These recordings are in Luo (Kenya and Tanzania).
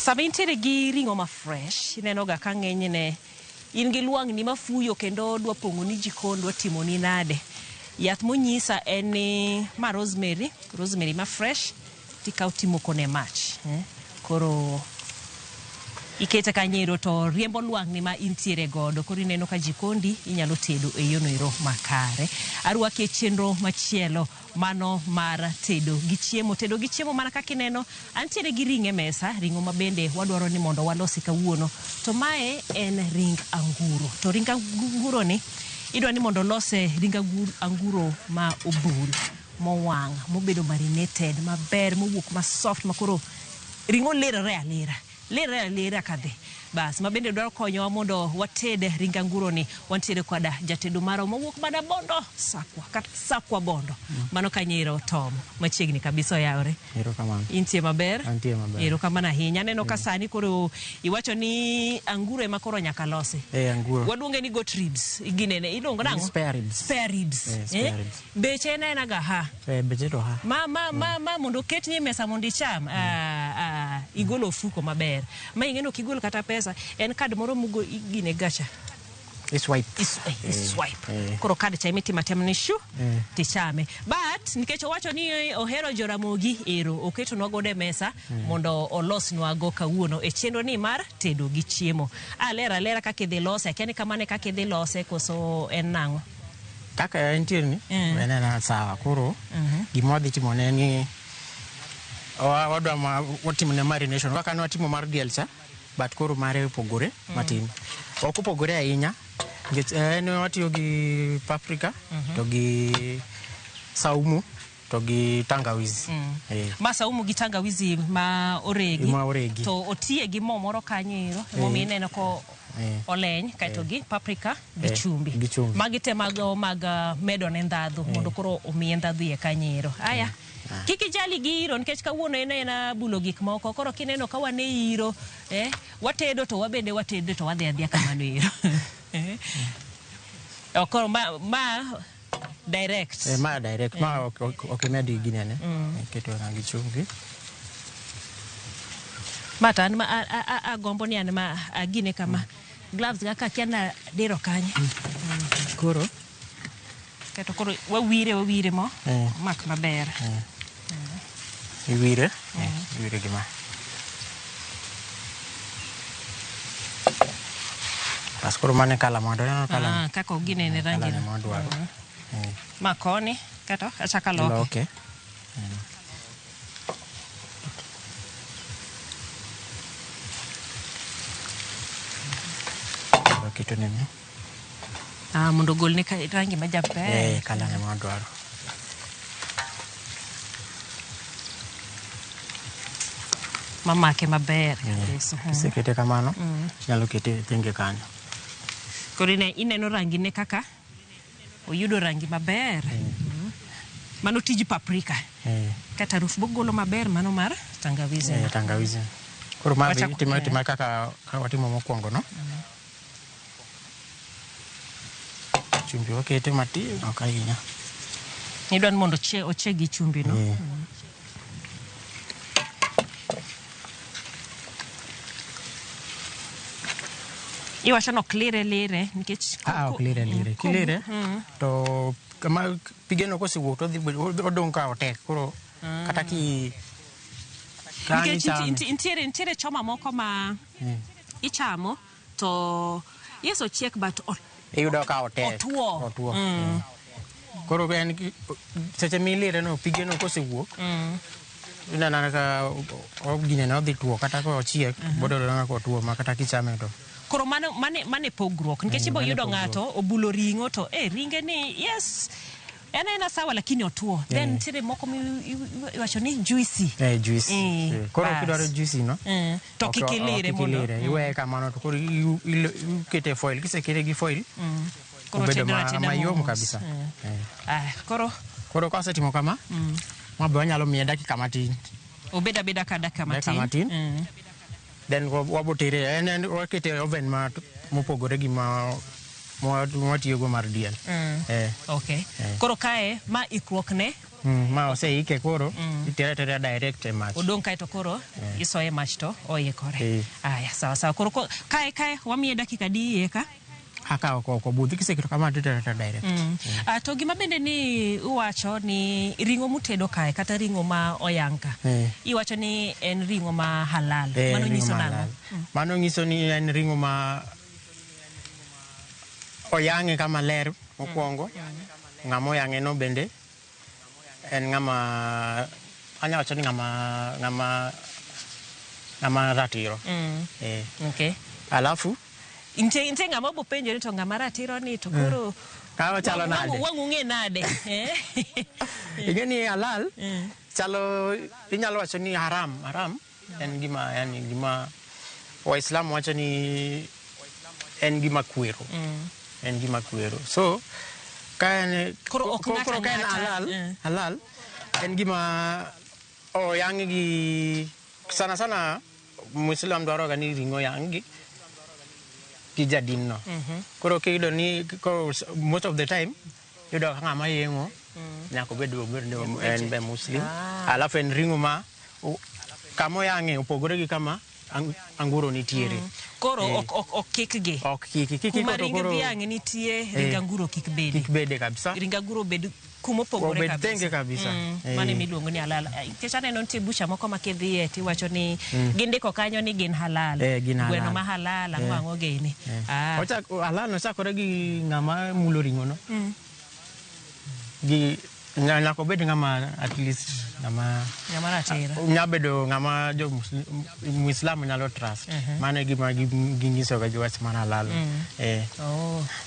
Sama intere gi ring'o ma fresh, ineno ga ka ng'enyne in gi luang'ni mafuyo kendo dwa pong'o ni jikon dwa timo ni nade. Yath monyisa en ni ma rosemary ma fresh tikaw timoko ne mach. Koro ikete kanyero to riembo luang'ni ma intiere godo. Koro ineno ka jikondi inyalo tedo e yono ero makare. Arwaki e chenro machielo mano mar tedo gi chiemo mana kaka ineno antiere gi ring'o e mesa, ring'o ma bende wadwaro ni mondo walosi kawuono. To mae en ring anguro. To ring anguro ni idwa ni mondo lose ring anguro ma obul, mowang', mobedo marinated maber, mowuok ma soft makoro ring'o lerore alera kadhe. Bas ma bende dwaro konyowa mondo wated ring anguro ni, wantiere koda jatedo maro mowuok mana Bondo Sakwa Bondo. Mano kanyero Tom machiegni kabisa yaore. Erokamano. Intie maber? Antie maber. Erokamano ahinya. Neno ka sani koro iwacho ni anguro ema koro nyaka losi. Anguro. Waduonge ni goat ribs. Ginene iluongo nang'o? Spare ribs. Spare ribs. Spare ribs. Beche en aga ha. Beche to ha. Ma mondo ketni mesa mondo icham. Igolo ofuko maber. Ma ing'eno kigolo kata pesa en kad moro mugo igine gacha. Swipe. Koro kad cha imiti matemni shu tichame. But nikech owacho ni ohero joramogi ero oketo nwa gode mesa mondo olos nwa go kawuono e chenro ni mar tedo gi chiemo. Lera kaka idhi lose, akiani kamane kaka idhi lose koso en nang'o? Kaka entiere ni en sawa. Koro gima dhi timo ne ni wadwa watimo ne marination kaka ne watimo mar diel cha, but koro mare opogore matin. Ok opogore ahinya nikech en watiyo gi paprika to gi saumu to gi tangawizi. Ma saumu gi tangawizi ma oregi. To otie gi mo moro kanyero momi ineno ko oleny kaito gi paprika gi chumbi. Magi te mag medo ne ndhadhu mondo koro omiye ndhadhu ye kanyero. Aya. Kiki jali gi iro nikech kawuono ena bulo gik moko. Koro kineno ka wane iro watedo to wabende watedo to wadhi adhiya kamano iro. Koro ma direct. Ma direct. Ma ok medi ginene. Keto rangi chumbi. Mata an agombo ni an ma agine kama gloves kaka kiana dero kanye. Koro keto koro wawire mo mak maber. Iwire gima. Pas koro mane kala mondo kala. Kako gine ne rangi kala mondo dwaro. Makoni kato achaka loke. Okay. Kito nini? Mondo gol ne rangi majaber. Kala ne mondo dwaro. Mama ke maber. Kisekete kamano, nyalo kete tenge kanyo. Koro ineno rangi ne kaka oyudo rangi maber. Mano tiji paprika. Kata ruf bogolo maber mano mar tangawizi. Tangawizi. Koro ma tima kaka watimo mokwongo no. Chumbi wakete matin ok ahinya. Idwan mondo ochegi chumbi no. Iwacho no klire nikech ok lire. Kilire to kama pigeno kosewuok to dhi odong' ka otek. Koro kata ki intiere choma moko ma ichamo to yes ochiek but iyudo ka otek. Otuo. Koro en seche milire no pigeno kosewuok inana ka ogine no dhi tuo kata ko ochiek bodo na ko tuo ma kata kichame to. Koro mane pogruok nikech ibo yudo ng'ato obulo ringo to ringe ni yes ena sawa lakini otuo. Then tire moko iwacho ni juicy. Juicy. Koro kidwaro juicy no to kikilire mondo iwe kamano to koro ikete foil. Kisekete gi foil koro mayom kabisa. Koro kasetimo kama mabe wanyalo miye dakika matin. Obeda ka dakika matin. Then wabotere en wakete oven ma mopogore gi ma watiyo go mar diel. Okay. Koro kae ma ikruok ne Ma oseike koro itere direct e mach. Odong kae to koro isoye mach to oikore. Aya sawa koro kae wamiye dakika di ka Haka oko budhi kiseketo kama itere direct. To gima bende ni uwacho ni ringo mutedo kae kata ringo ma oyanka. Iwacho ni en ringo ma halal. Mano nyiso nang'o? Mano nyiso ni en ringo ma oyange kama ler mokwongo. Ng'ama oyange no bende en ng'ama anya wacho ni ng'ama ratiro. Okay. Alafu inte ng'ama bopenjo ni to ng'ama ratiro ni to koro kawa chalo nade. Wang'ung'e nade. Ingeni halal chalo inyalo wacho ni haram en gima Waislamu wacho ni en gima kwero. En gima kwero. So kan koro kan halal en gima yang gi sana Muslim dwaro ga ni ringo yang gi jadinno. Koro kido ni most of the time yudo ng'ama yengo nyako bedo en be Muslim. Alafu en ringo ma kamo yange opogore gi kama anguro nitiere. Koro ok kikgi. Ok kiki kuma ringe dhiang' nitie ringa anguro kik bede kabisa. Ringa anguro bed kuma opogore kabisa. Tenge kabisa. Mane miluongo ni halal. Nikech aneno nitie bucha moko ma kidhiye tiwacho ni gindiko kanyo ni gin halal. Gweno ma halal ang'o gini. Halal no chakore gi ng'ama mulo ringo no. Gi nyako bed ng'ama at least ng'ama ratiro. Nyabedo ng'ama jo Muslim nyalo trust. Mane gima ginyiso ga wach man halal.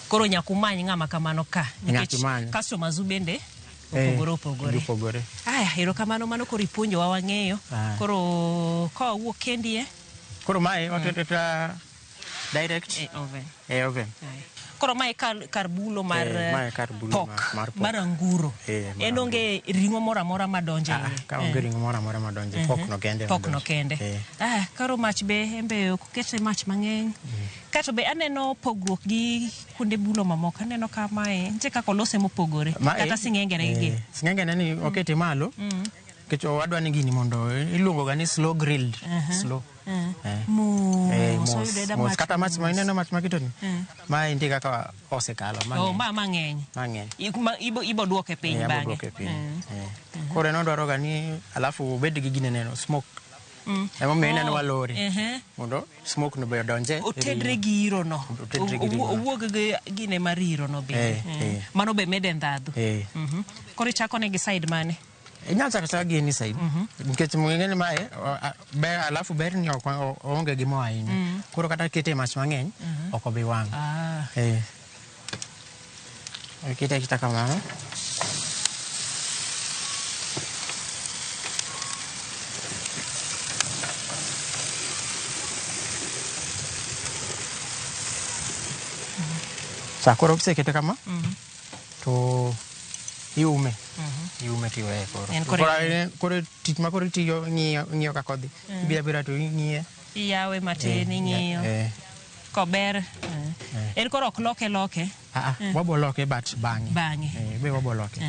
Koro nyakumany ng'ama kamano ka. Nikech customers bende opogore. Aya erokamano mano koro ipuonjowa wang'eyo. Koro ka wawuok kendie. Koro mae oteta direct e oven. Koro mae kar bulo mar pork mar anguro. En onge ringo mora madonje. Ka onge ringo mora madonje. Pork no kende. Karo mach be embe okete mach mang'eny. Kato be aneno pogruok gi kunde bulo mamoko. Aneno ka mae ntie kako lose mopogore. Kata sing'engere gi. Sing'engere ni okete malo. Kecho wadwa ni gini mondo iluongo ga ni slow grilled. Slow. Mos kata mach ma ineno mach makito ni. Ma inti kaka osekalo mang'eny. Ibo duoke piny bang'e. Koro no dwaro ga ni alafu bed gi gine neno smoke. Emo meneno walori. Mondo smoke no be donje. Otedre gi iro no. Owuog gi gine mar iro no be. Mano be mede ndhadhu. Koro ichako ne gi side mane. Inyalo chako gi ni side. Nikech mwingine mae alafu ber ni onge gi mo ahinya. Koro kata kete mach mang'eny ok obi wang'. Kita kamano. Koro kisekete kama to iume tiwe koro tich ma koro itiyo ng'iyo kako dhi bira to ing'iye iyawe matin ing'iyo kober en koro ok loke wabo loke but bang'e be wabo loke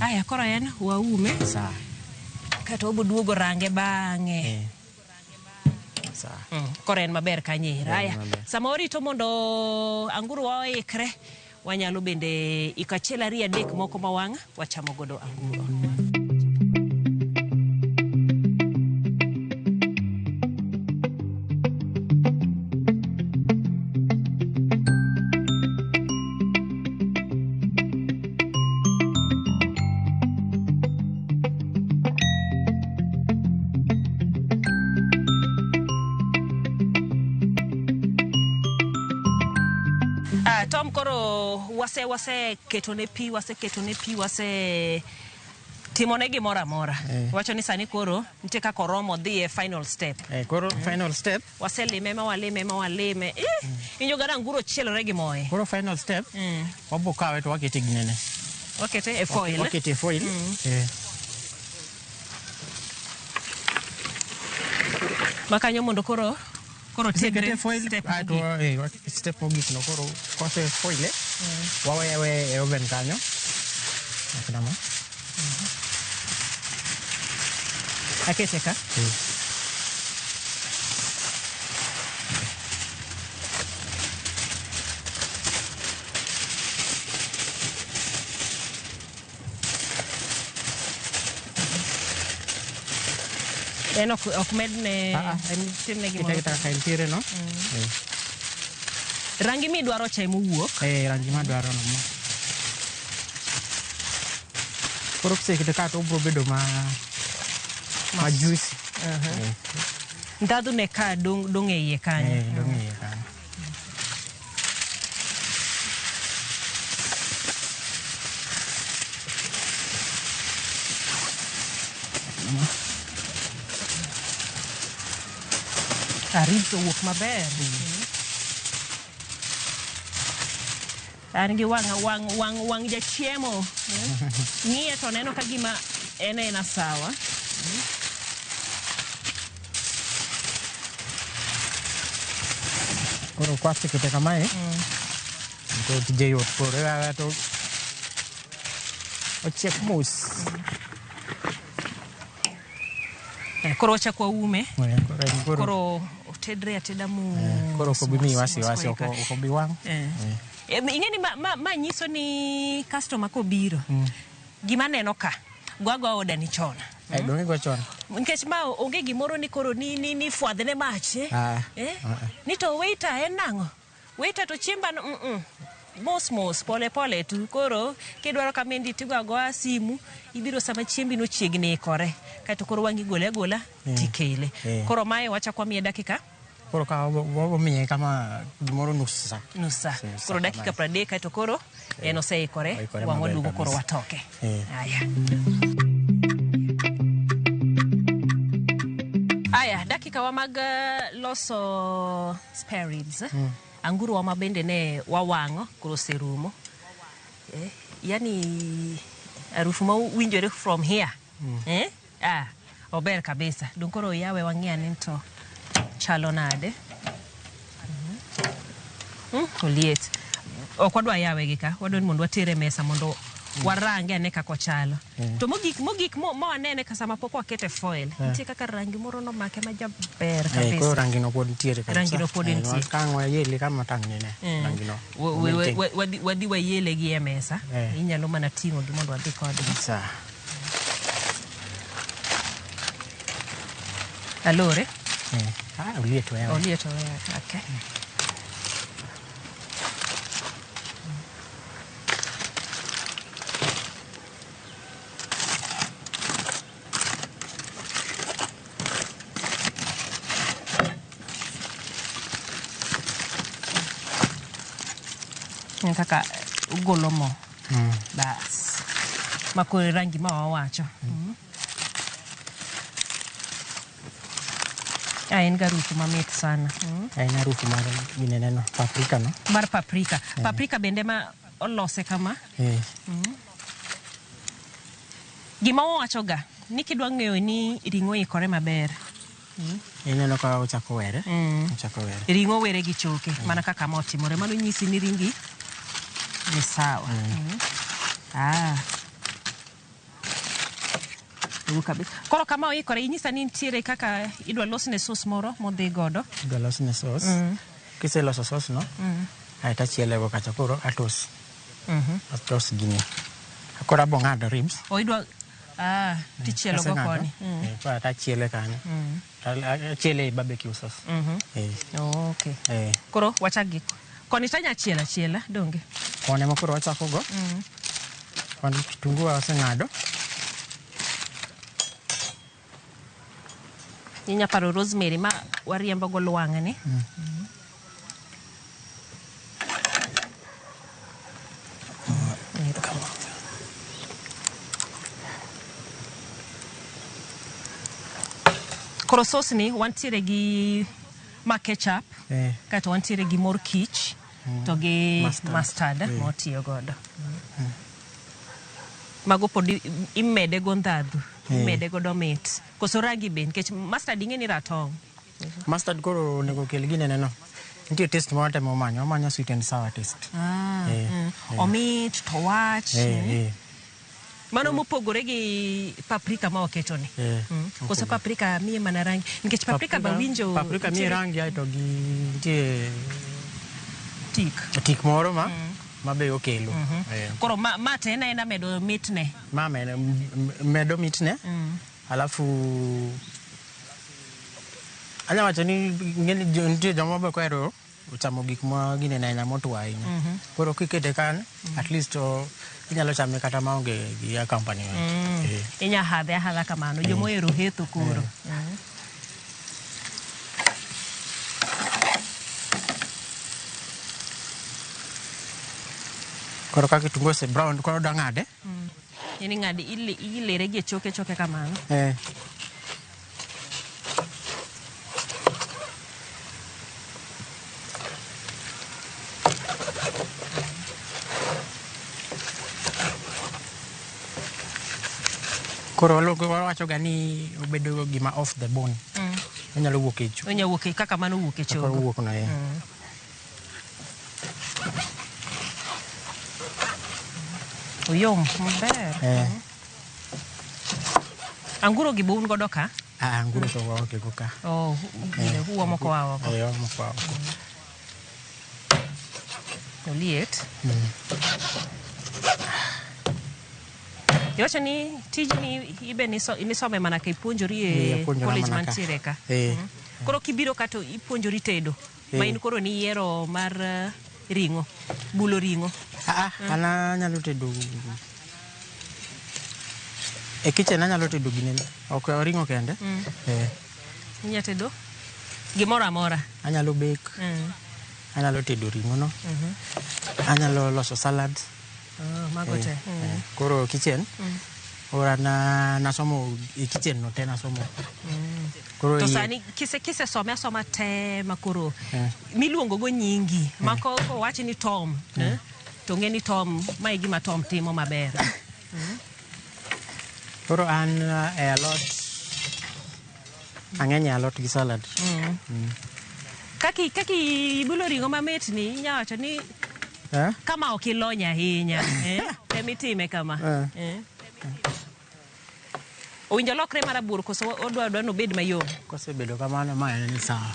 aya koro en waume kata wabo duogo range bang'e koro en maber kanyera. Aya sama orito mondo anguro wa oikre wanyalo bende ikachiel ariyo adek moko ma wang' wachamo godo anguro. Tom koro wase ketone pi wase timone gimoro amora. Wacho ni sani koro nitie kaka oromo dhi e final step. Koro final step waselime ma walime. Injo gara anguro chielore gi moye. Koro final step wabo kawe to wakete ginene. Wakete e foil. Wakete e foil. Makanyo mondo koro tegre foil step mogik no koro kose foil wawe e oven kanyo. Akete ka? En ok medne en timne gimoro. Kita kain tire no. Rangi mi dwaro cha mowuok. Rangi ma dwaro no mo. Koro kita kato bro bedo ma juicy. Ndadu ne ka dong e iye kanyo. Dong e iye kanyo. Ribs owuok maber. An gi wang jachiemo. Ng'iye to neno ka gima en sawa. Koro kwase kete kamae. To tije yot koro to ochiek mos. Koro ochako ume. Koro otedre ateda mu. Koro ko bimi wasi ko bi wang. Ingeni ma nyiso ni customer ko biro. Gima neno ka. Gwago oda ni chona. Donge go chona. Nkech ma onge gimoro ni koro ni fwadhne mache. Ni to waiter en nango. Waiter to chimba no mos pole tu koro kidwaro kamendi tigwago simu ibiro sama chiembi no chiegni kore kato koro wangi gola tikele. Koro mae wacha kwa mie dakika. Koro ka wo miye kama gimoro nusa. Koro dakika 30 kato koro eno sei kore wango dugo koro watoke. Aya dakika wa mag loso spare ribs. Anguru wa mabende ne wawango koro serumo. Yani arufu ma winjore from here. Ober kabisa. Dunkoro yawe wangia nento chalo nade. Oliet. Okwadwa yawe gika. Wadwa mondo watere mesa mondo warange ane kako chalo. To mogik mo anene kasama poko akete foil. Ntie kaka rangi moro no make majaber kabisa. Koro rangi no pod ntiere kabisa. Rangi no pod ntiere. Kangwa yele kama tangne ne. Rangi no. Wadi wa yele gi e mesa. Inyalo mana tingo gi mondo wadhi kodgi. Sa. Alore? Oliet wewe. Oliet wewe. Okay. Kaka ugolo mo. Bas. Makore rangi ma wawacho. En garufu mamit sana. En harufu mar gineneno paprika no. Mar paprika. Paprika bende ma olose kama. Gima wawacho ga ni kidwa ng'eyo ni ringo ikore maber. Ineno ka ochako were. Ringo were gi choke. Mana kaka motimore mano nyisi ni ringi ni sawa. Koro kama oikore inyisa ni ntiere kaka idwa losne sauce moro modhi godo. Idwa losne sauce. Kise loso sauce no. Aita chiele go kacha koro atos. Atos gini. Akora bongado ribs. O idwa tichielo go koni. Kwa ata chiele kanyo. Chiele barbecue sauce. Okay. Koro wachagi. Koni tanya chiela donge. Kone makoro wachako go. Koni kitungu asengado. Ninya paro rosemary ma wariembo go lwanga ni. Koro sauce ni wantiere gi ma ketchup. Kato wantiere gi mor kich. To gi mustard motiyo godo. Mago podi imede go ndadhu. Imede go domit. Koso rangi ben kech mustard ingeni ratong. Mustard koro nego kel gineneno. Ntie taste mo ate mo manyo sweet and sour taste. Omit to wach. Mano mopogore gi paprika ma waketoni. Koso paprika miye mana rangi. Nikech paprika ba winjo... Paprika miye rangi aito gi nitie tik moro ma be okelo. Koro ma te ena medo mitne. Ma medo mitne. Alafu anya wacho ni nitie joma be kwero chamo gik ma gineno ahinya motwo ahinya. Koro kikete kan, at least inyalo chame kata maonge gi company. Inya hadha kamano. Jomohero hetho koro. Koro ka kitungu ose brown, koro da ng'ade. Ini ng'ade ilere gi choke kamano. Koro wacho ga ni obedo gima off the bone. Onyalo wuok e cho. Onyalo wuok kaka mano wuok e cho. Koro wuok no Oyom, maber. Anguro gi bun godo ka? Anguro to waoke go ka. Huwa moko wa oko. Moko wa oko. Oliet. Iwacho ni tijni ibe nisome mana ka ipuonjori e college mantiere ka. Koro kibiro ka to ipuonjori tedo. Ma in koro ni yiero mar ringo, bulo ringo. Ana nyalo tedo. E kitchen anyalo tedo ginene. Ok ringo kende. Inya tedo gimoro amora. Anyalo bake. Anyalo tedo ringo no. Anyalo loso salad. Mago te. Koro kitchen. Ora nasomo e kitchen no te nasomo. Koro to sani kise soma te makoro miluongo go nyingi mako wachi ni Tom, to ngeni Tom ma gima Tom timo maber. Koro an a lot ang'eny a lot gi salad. Kaki bulo ringo mamit ni nyawacho ni kama okilonya ahinya temitime kama. Owinjo lokre marabur koso odwa no bed mayom. Kose bedo kamano ma en ni sawa.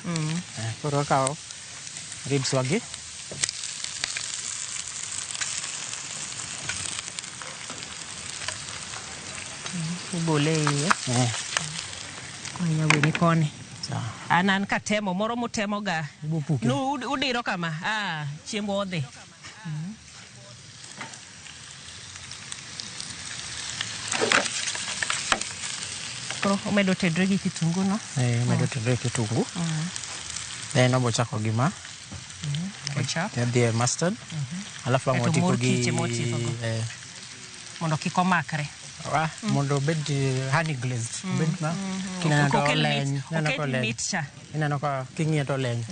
Koro kao ribs wagi. Ibole iye. Konya weni koni. Sawa. Anan katemo moro motemo ga. No udiro kama. Chiembo odhi. Koro omedo tedre gi kitungu no. Omedo tedre kitungu. Then obo chako gima. Then mustard. Alafu ang'otiko gi mondo kiko makre. Mondo bed honey glazed. Bed ma kinana to leny. Okel meat cha. Inano ka king'iyo to leny.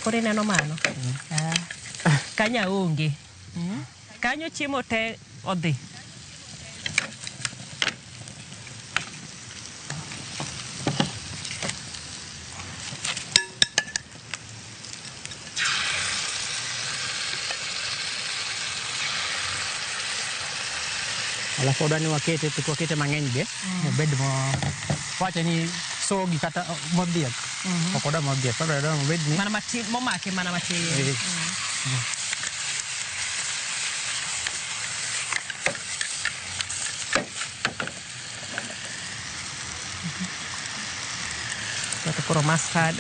Koro ineno mano. Kanya onge. Kanyo chiemo te odhi. Alafu odwani wakete mang'eny be. Obed mo wacho ni sogi kata modhiek. Ok odwa modhiek. Koro odwa mobed ni mana matin momake mana matin. Koro mustard.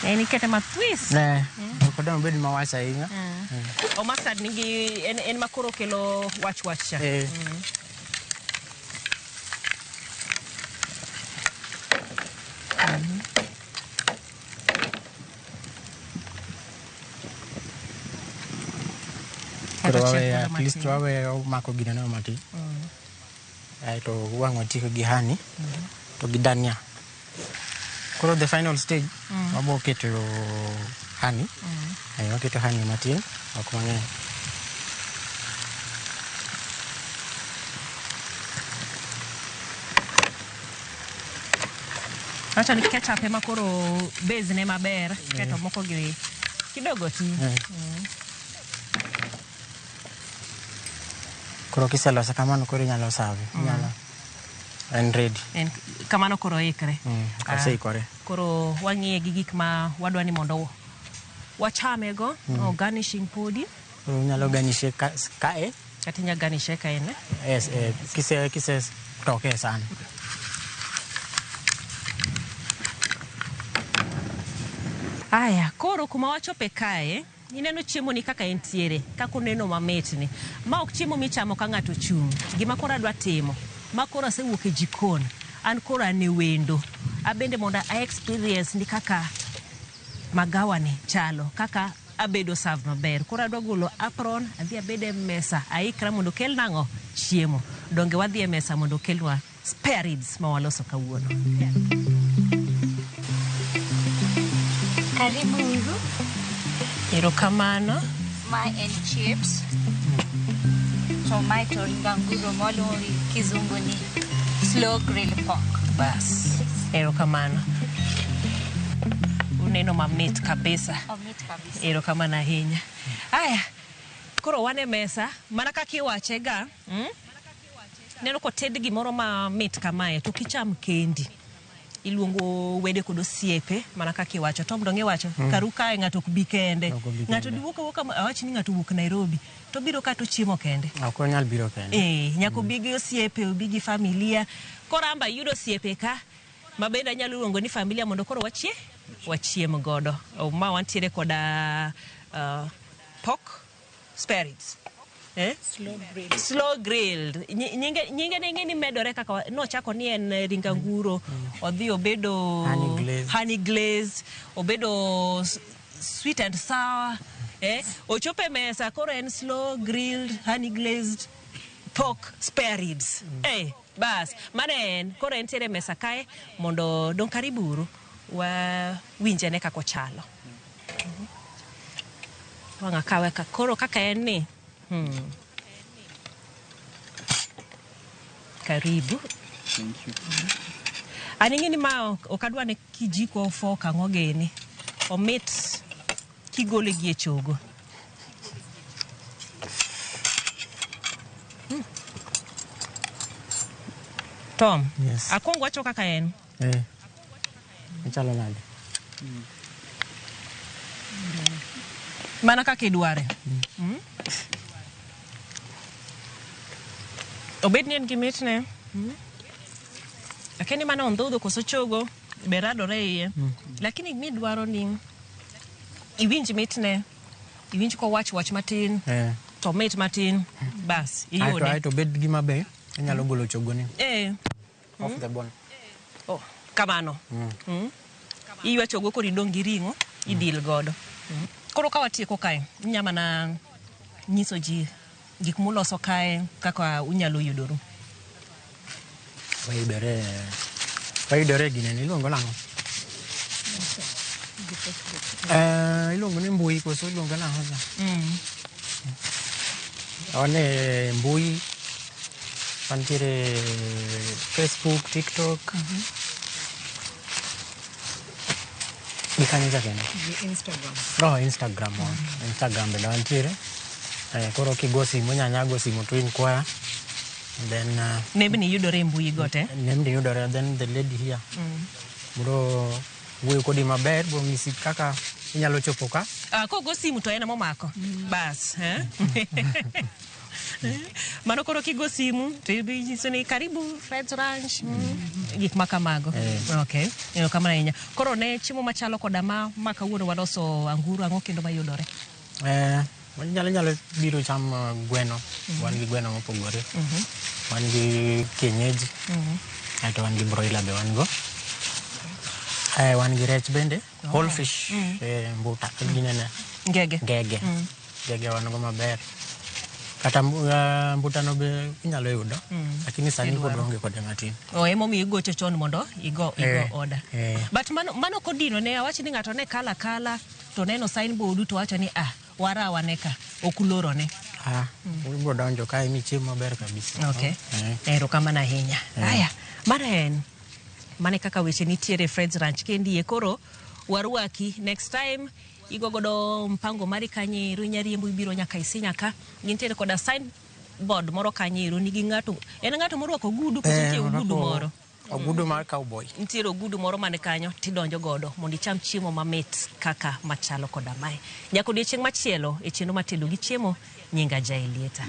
Ini kete matwist. Ok odwa mobed mawach ahinya. O mustard nigi en makoro kelo wach cha. Koro at least wawe mako gineno mati. To wang'o tiko gi honey to gi dania. Koro the final stage wabo keto honey. Waketo honey matin ok mang'eny. Acha ni ketchup ema koro base ne maber, keto moko gi kidogo ti. Koro kiseloso kamano koro inyalo serve. Inyalo and ready. En kamano koro ikre. Oseikore. Koro wang'iye gi gik ma wadwani mondo wachame go, garnishing podi. Unyalo garnishe kae. Kati nya garnishe kae ne. Yes, kise toke sana. Aya, koro kuma wachope kae, ineno chiemo ni kaka entiere, kako neno mamit ni. Ma ok chiemo michamo ka ng'ato chung'. Gima koro adwa timo, ma koro asewuok e jikon, an koro ane wendo. Abende mondo a experience ni kaka magawa ni chalo, kaka abedo serve maber. Koro adwa golo apron, adhi abede mesa, aikra mondo kel nang'o chiemo. Donge wadhi e mesa mondo kelwa spare ribs ma waloso kawuono. Karibu uru. Erokamano. My and chips. Tomato nganguro molo kizungu ni slow grill pork. Bas. Erokamano. Uneno mamit kabisa. Omit kabisa. Erokamano ahinya. Aya. Koro wane mesa, mana kaka iwache ga, neno ko ted gimoro ma mit kamae to kicham kendi. Iluongo wede kod osiepe mana kaka iwacho. Tom dong iwacho karu kae ng'ato ok bi kende. Ng'ato diwuok awach ni ng'ato wuok Nairobi to biro ka to chiemo kende. Ok onyal biro kende. Nyako bi gi osiepe, obi gi familia. Koramba yudo osiepe ka mabenda nyalo luongo ni familia mondo koro wachiem godo. Ma wantiere koda pork spare ribs. Slow grilled. Nyinge ni medore kaka no chako ni en ringanguro, odhi obedo honey glazed, obedo sweet and sour. Ochope mesa koro en slow grilled, honey glazed pork spare ribs. Bas, manen koro entiere mesa kae mondo don kariburu wa winjene kako chalo. Wanga kawe koro kaka en ni. Karibu. Thank you. Aningi ni ma okadwa ne kijiko foka ngogeni. Omit kigole gi e chogo. Tom, yes. Akwongo wacho kaka en. Chalo nade. Mana kaka idware. Obed ni en gimit ne. Lakini mana ondodho koso chogo beradore iye. Lakini midwaro ni iwinj mitne. Iwinj ko wach matin. To mit matin. Bas, iyode. Aito bed gima be inyalo golo chogo ni. Off the bone. Oh, kamano. Iwa chogo kori dongi ringo, idil godo. Koro ka watieko kae, nyama na nyiso ji gik muloso kae kaka unyalo yudoru. Wayudore gine ni iluongo nang'o? Iluongo ni mbui koso iluongo nang'o? Wane mbui, wantiere Facebook, TikTok. Gikanyo kende? Instagram. Instagram. Instagram bende wantiere. Koro kigo simu nyanyago simu twin choir. Then Nebni yudore mbui gote. Nebni yudore, then the lady here. Bro wuoyo kodi maber, bo ngisi kaka inyalo chopo ka. Kogo simu to ena momako. Bas, Mano koro kigo simu, to ibijiso ni karibu Fred's Ranch. Gik makamago. Okay. Kama inya. Koro ne chiemo machalo koda ma kawuono waloso anguru ang'o kendo mayudore. Nyalo biro cham gweno. Wan gi gweno mopogore. Wan gi kienyeji. Ato wan gi broiler be wan go. Wan gi rech bende. Whole fish. Mbuta. Ginene. Ngege. Ngege wan go maber. Kata mbuta no be inyalo yudo. Lakini sani pod onge kode matin. Emo mi igocho chon mondo igo order. But mano kodino ne awachi ni ng'ato ne kala to neno signboard to wacho ni wara waneka okuloro ne. Ubo donjo kae mi chiemo maber kabisa. Okay. Erokamano ahinya. Aya, mara en mane kaka weche nitiere Fred's Ranch kendi e koro warwaki next time igogodo mpango mari kanyiru nyariembo ibiro nyaka isinyaka gintiere koda signboard moro kanyiru nigi ng'ato morwako ogudu kote ogudu moro ogudu mar cowboy ntiere ogudu moro mane kanyo tidonjo godo mondo icham chiemo mamit kaka machalo koda mae nyaka odiochieng' machielo e chenro matedo gi chiemo nyinga Jaelieta.